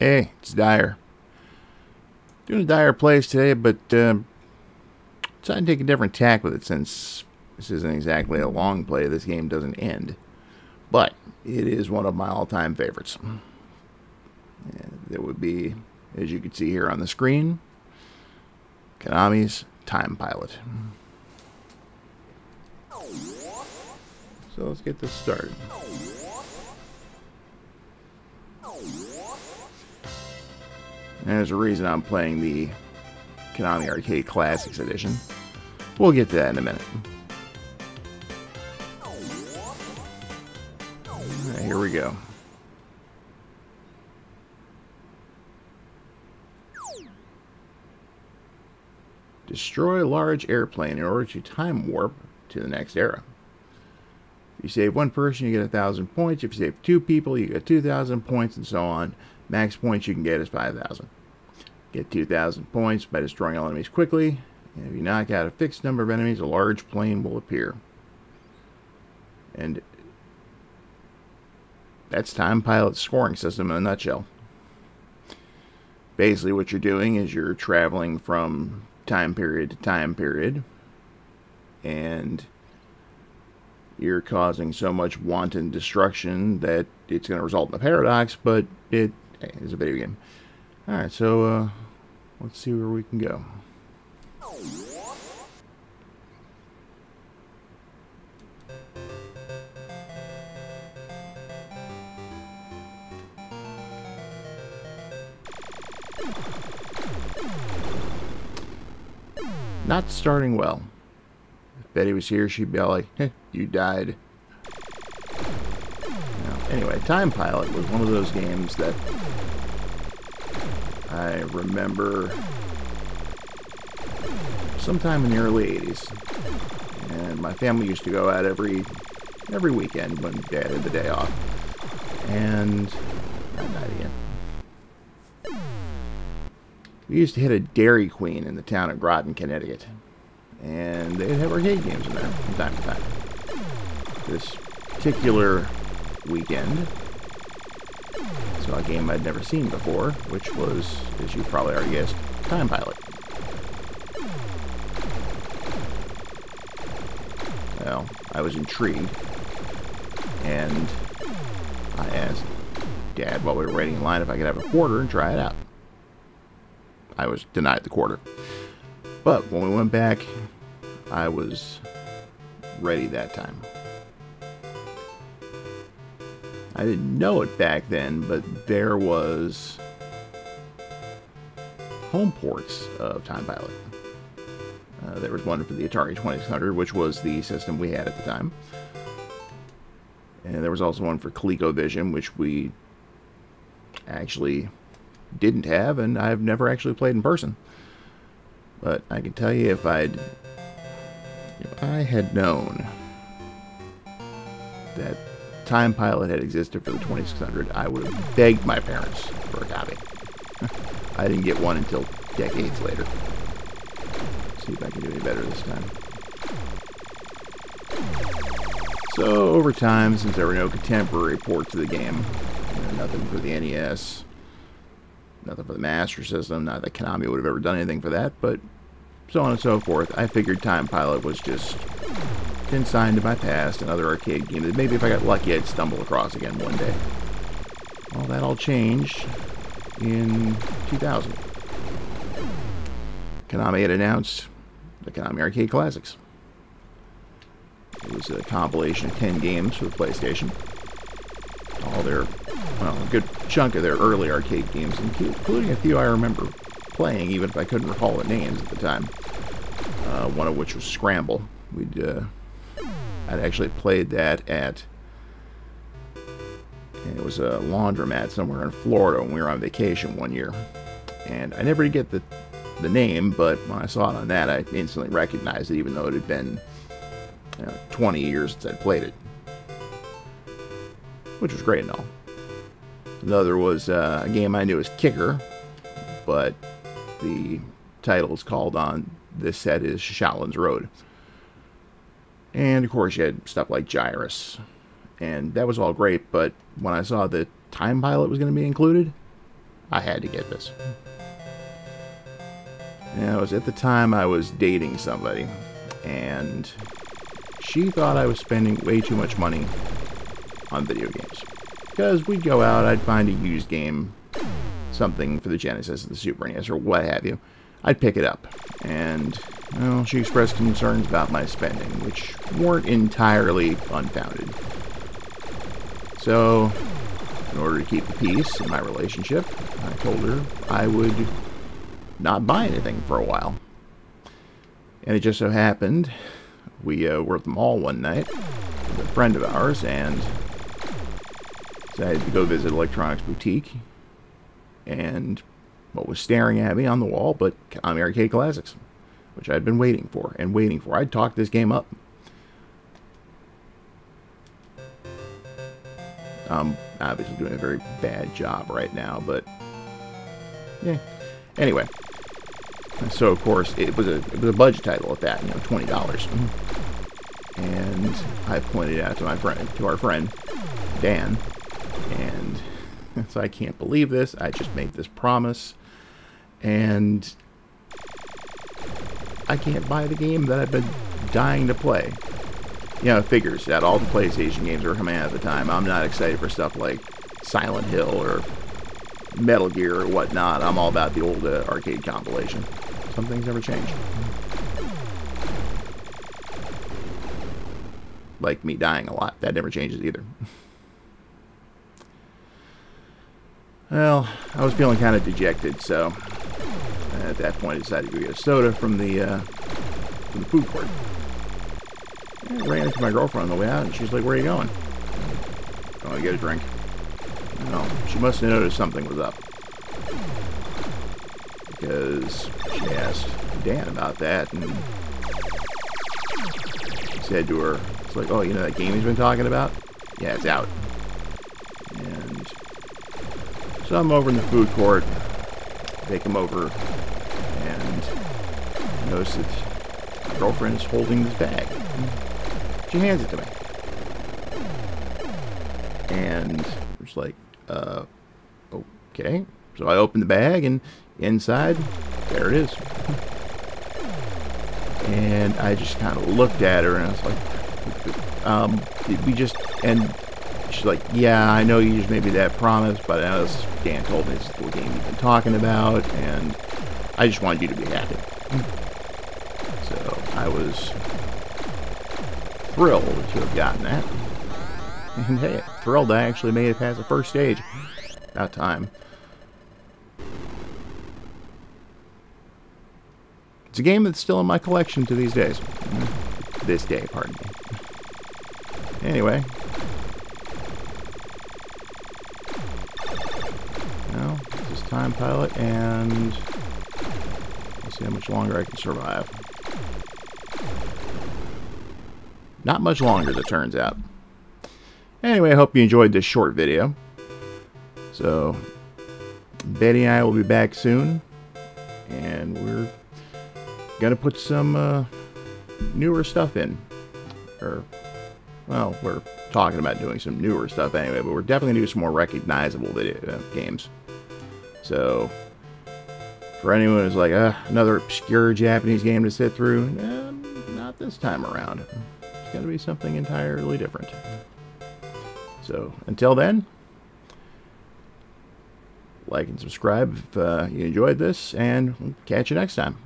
Hey, it's Dyer. Doing a Dyer plays today, but decided to take a different tack with it since this isn't exactly a long play. This game doesn't end. But it is one of my all-time favorites. And it would be, as you can see here on the screen, Konami's Time Pilot. So let's get this started. And there's a reason I'm playing the Konami Arcade Classics Edition. We'll get to that in a minute. Alright, here we go. Destroy large airplane in order to time warp to the next era. If you save one person, you get 1,000 points. If you save two people, you get 2,000 points, and so on. Max points you can get is 5,000. Get 2,000 points by destroying all enemies quickly. And if you knock out a fixed number of enemies, a large plane will appear. And that's Time Pilot's scoring system in a nutshell. Basically what you're doing is you're traveling from time period to time period. And you're causing so much wanton destruction that it's going to result in a paradox, but it is a video game. Alright, so let's see where we can go. Not starting well. If Betty was here, she'd be all like, "Heh, you died." Anyway, Time Pilot was one of those games that I remember sometime in the early 80s. And my family used to go out every weekend when Dad had the day off. And I died again. We used to hit a Dairy Queen in the town of Groton, Connecticut. And they'd have arcade games in there from time to time. This particular weekend, saw a game I'd never seen before, which was, as you probably already guessed, Time Pilot. Well, I was intrigued, and I asked Dad while we were waiting in line if I could have a quarter and try it out. I was denied the quarter. But when we went back, I was ready that time. I didn't know it back then, but there was home ports of Time Pilot. There was one for the Atari 2600, which was the system we had at the time. And there was also one for ColecoVision, which we actually didn't have, and I've never actually played in person. But I can tell you, if I had known that Time Pilot had existed for the 2600, I would have begged my parents for a copy. I didn't get one until decades later. See if I can do any better this time. So, over time, since there were no contemporary ports of the game, nothing for the NES, nothing for the Master System, not that Konami would have ever done anything for that, but so on and so forth, I figured Time Pilot was just been signed to my past, another arcade game that maybe if I got lucky I'd stumble across again one day. Well, that all changed in 2000. Konami had announced the Konami Arcade Classics. It was a compilation of 10 games for the PlayStation. All their, well, a good chunk of their early arcade games, including a few I remember playing, even if I couldn't recall the names at the time. One of which was Scramble. I'd actually played that at, and it was a laundromat somewhere in Florida when we were on vacation one year. And I never did get the name, but when I saw it on that, I instantly recognized it, even though it had been 20 years since I'd played it. Which was great and all. Another was a game I knew as Kicker, but the title is called on this set is Shaolin's Road. And of course you had stuff like Gyrus. And that was all great, but when I saw that Time Pilot was going to be included, I had to get this. And it was at the time I was dating somebody, and she thought I was spending way too much money on video games. Because we'd go out, I'd find a used game, something for the Genesis, the Super NES, or what have you. I'd pick it up, and well, she expressed concerns about my spending, which weren't entirely unfounded. So, in order to keep the peace in my relationship, I told her I would not buy anything for a while. And it just so happened, we were at the mall one night with a friend of ours, and decided to go visit Electronics Boutique, and what was staring at me on the wall but Konami Arcade Classics, which I'd been waiting for and waiting for. I'd talked this game up. I'm obviously doing a very bad job right now, but yeah. Anyway, so of course it was a budget title at that, $20. And I pointed out to our friend Dan, and so I can't believe this. I just made this promise, and I can't buy the game that I've been dying to play. It figures that all the PlayStation games are coming out at the time. I'm not excited for stuff like Silent Hill or Metal Gear or whatnot. I'm all about the old arcade compilation. Some things never change. Like me dying a lot. That never changes either. Well, I was feeling kind of dejected, so at that point I decided to go get a soda from the food court. I ran into my girlfriend on the way out, and she's like, "Where are you going?" "Going to get a drink." No, she must have noticed something was up, because she asked Dan about that, and he said to her, it's like, "Oh, that game he's been talking about? Yeah, it's out." And so I'm over in the food court, take him over, and notice that my girlfriend is holding this bag. She hands it to me. And I'm just like, okay. So I open the bag, and inside, there it is. And I just kind of looked at her, and I was like, and she's like, "Yeah, I know you just made me that promise, but as Dan told me, it's the game you've been talking about, and I just wanted you to be happy." So I was thrilled to have gotten that. And hey, thrilled I actually made it past the first stage. About time. It's a game that's still in my collection to these days. This day, pardon me. Anyway. Well, this is Time Pilot, and let's see how much longer I can survive. Not much longer, as it turns out. Anyway, I hope you enjoyed this short video. So, Betty and I will be back soon, and we're gonna put some newer stuff in. Well, we're talking about doing some newer stuff anyway, but we're definitely gonna do some more recognizable video games. So, for anyone who's like, another obscure Japanese game to sit through, not this time around. It's gonna be something entirely different. So, until then, like and subscribe if you enjoyed this, and we'll catch you next time.